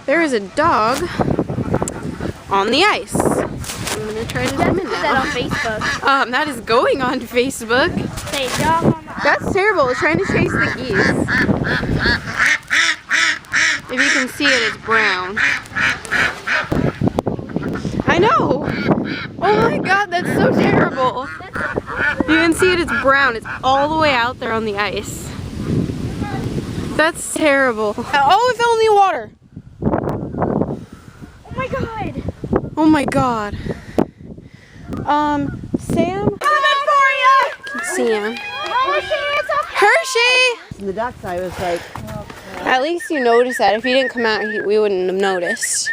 there is a dog on the ice. I'm gonna try to zoom in now. That on Facebook. That is going on Facebook. Say dog on the ice. That's terrible. It's trying to chase the geese. If you can see it, it's brown. I know. Oh my God, that's so terrible. You can see it, it's brown. It's all the way out there on the ice. That's terrible. Oh, it fell in the water. Oh my God. Oh my God. Sam? Coming for you. I can see him. Hershey. Hershey! And the ducks, I was like, At least you noticed that. If he didn't come out, we wouldn't have noticed.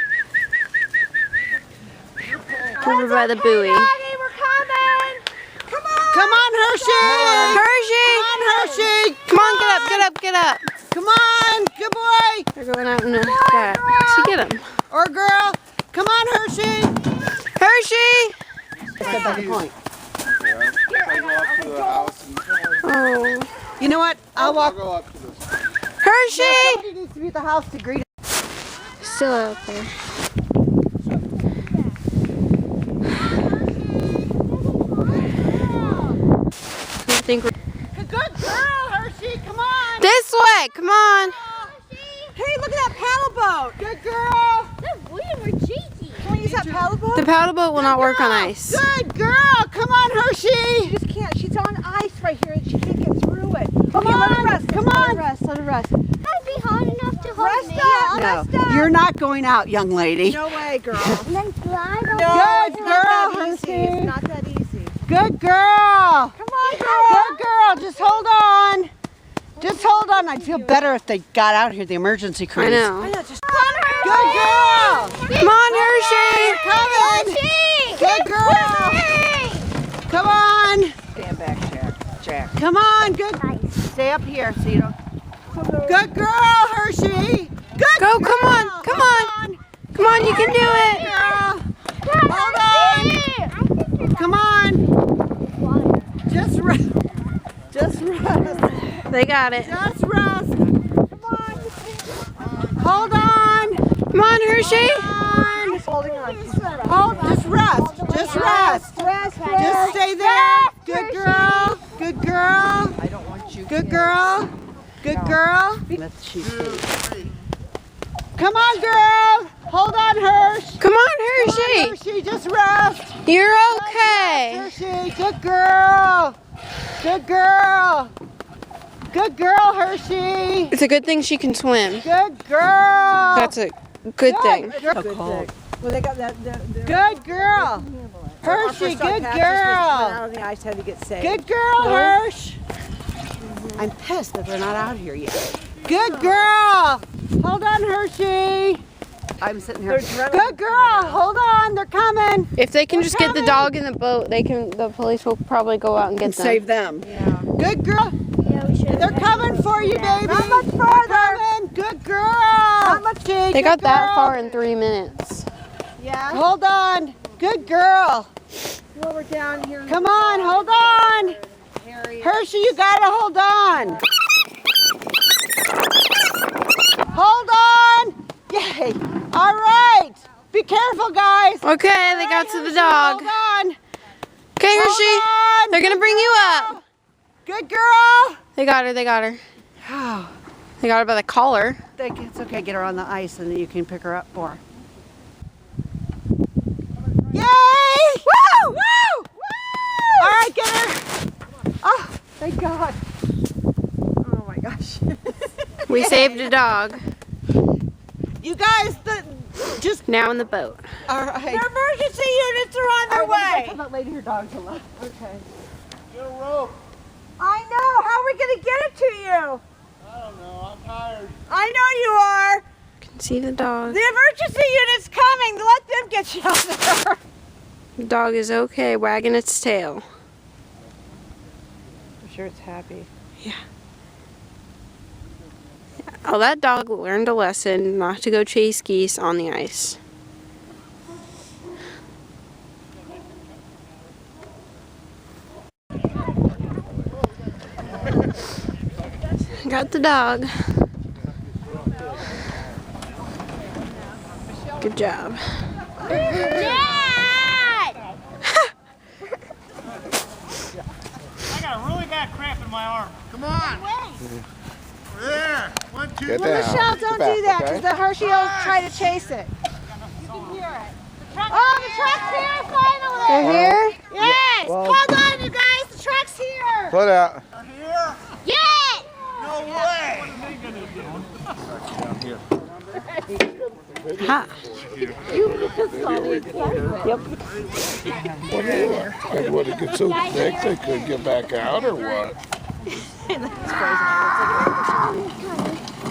Over by the buoy. Daddy, we're coming. Come on. come on, Hershey! Hershey! Come on, Hershey! Come on, get up, get up, get up. Come on, good boy! They're going out in the back to get him. Or girl, come on, Hershey! Hershey! Step by the point. Oh. You know what? I'll walk. go up to this. Hershey! Somebody needs to be at the house to greet us. Still out there. I think we're Good girl, Hershey, come on! this way. Come on. Hey, look at that paddle boat! Good girl! That William or cheeky. Can we use that paddle boat? The paddle boat will not work on ice. Good girl! Come on, Hershey! She just can't. She's on ice right here. She can't get through it. Come Okay, on, let her rest. come Let on. her rest. Let her rest. I'd be hard enough to hold Rest me. up. No, Rest up. you're not going out, young lady. No way, girl. And then slide over. No, Good it's girl, not that easy. Hershey. It's not that easy. Good girl! Come on, girl. Good girl, just hold on. Just hold on. I'd feel better if they got out here, the emergency crews. I know. I know, just Good girl! Come on, Hershey. Coming! Good girl! Come on! stand back, Jack. Come on, good. Stay up here so you don't. Good girl, Hershey! Good Go, girl. come on, come on. Come on, you can do it. Girl. Hold on! Come on! Just rest. Just rest. They got it. Just rest. Come on. Hold on. Come on, Hershey. Hold Holding on. Hold. Just rest. Just rest. Just stay there. Good girl. Good girl. I don't want you. Good girl. Good girl. Come on, girl. Hold on, Hersh. Come on, Come on, Hershey. Hershey. Just rest. You're okay. Hershey. Good girl. Good girl. Good girl, Hershey. It's a good thing she can swim. Good girl. That's a good thing. Good, Well, they got that. good girl. Hershey, good girl. Out on the ice, had to get saved. Good girl, Hersh. I'm pissed that they're not out here yet. Good girl. Hold on, Hershey. I'm sitting here. Good girl. Hold on. They're coming. If they can just get the dog in the boat, they can. The police will probably go out and get them. Save them. Yeah. Good girl. Yeah, we should. They're coming for you, baby. Not much farther. Coming. Good girl. Not much. They got that far in 3 minutes. Yeah. Hold on. Good girl. Well, we're down here. Come on. Hold on. Hershey, you gotta hold on. Hold on. Yay. All right. Be careful, guys. Okay, they got to the dog. Hold on. Okay, Hershey. Hold on. They're gonna bring you up. Good girl. They got her. They got her. Oh, They got her by the collar. it's okay. Get her on the ice and then you can pick her up more. Yay! Woo! Woo! Woo! All right, get her. Oh, Thank God. Oh my gosh. We saved a dog. you guys, just Now in the boat. all right. Emergency units are on their way. Come on, lady, her dog's alive. Okay. Get a rope. I know. How are we going to get it to you? I don't know. I'm tired. I know you are. Can see the dog. The emergency unit's coming. Let them get you out there. The dog is okay, wagging its tail. I'm sure it's happy. Oh, that dog learned a lesson not to go chase geese on the ice. Got the dog. Good job. Dad! I got a really bad cramp in my arm. Come on. There. 1, 2, Well, Michelle, don't do that because the Hershey will try to chase it. You can hear it. Oh, the truck's here finally! They're here? Yes! Well- Hold on, you guys. The truck's here. Put out. Yes! No way. Ha. What, it gets so thick they couldn't get back out or what?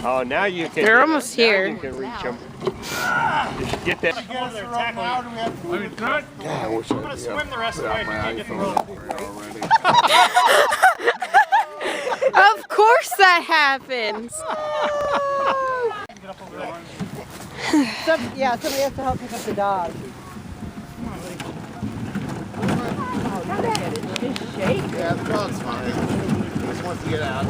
Oh, now you can. They're almost here. You can reach them. Get that. Get over there, tackle it. God, I wish I'm gonna swim the rest of the way if you can't get the rope. Of course that happens. Somebody has to help pick up the dog. Yeah, the dog's fine. He just wants to get out.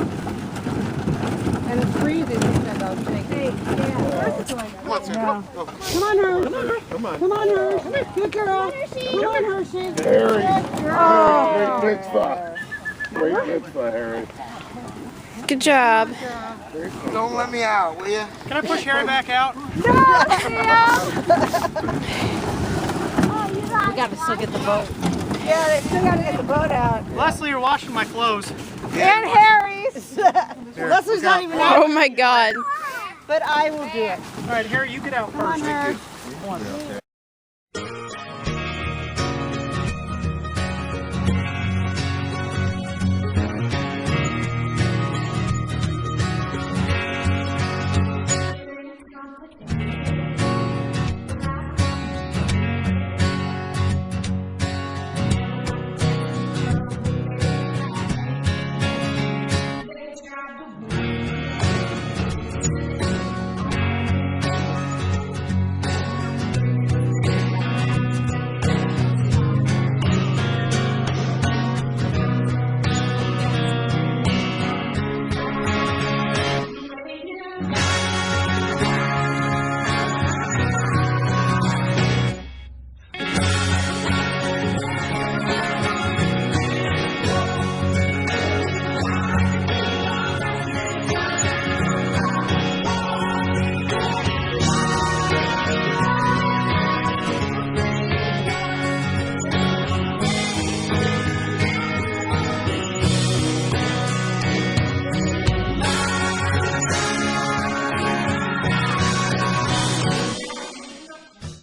And it's freezing. That dog's shaking. Come on, Sam. Go. Come on, Hershey. Come on, Hershey. Good girl. Come on, Hershey. Harry. Oh. Great mitzvah. Great mitzvah, Harry. Good job. Don't let me out, will you? Can I push Harry back out? We gotta still get the boat. Yeah, they still gotta get the boat out. Leslie, you're washing my clothes. And Harry's. Leslie's not even out, Oh my God. but I will do it. All right, Harry, you get out first.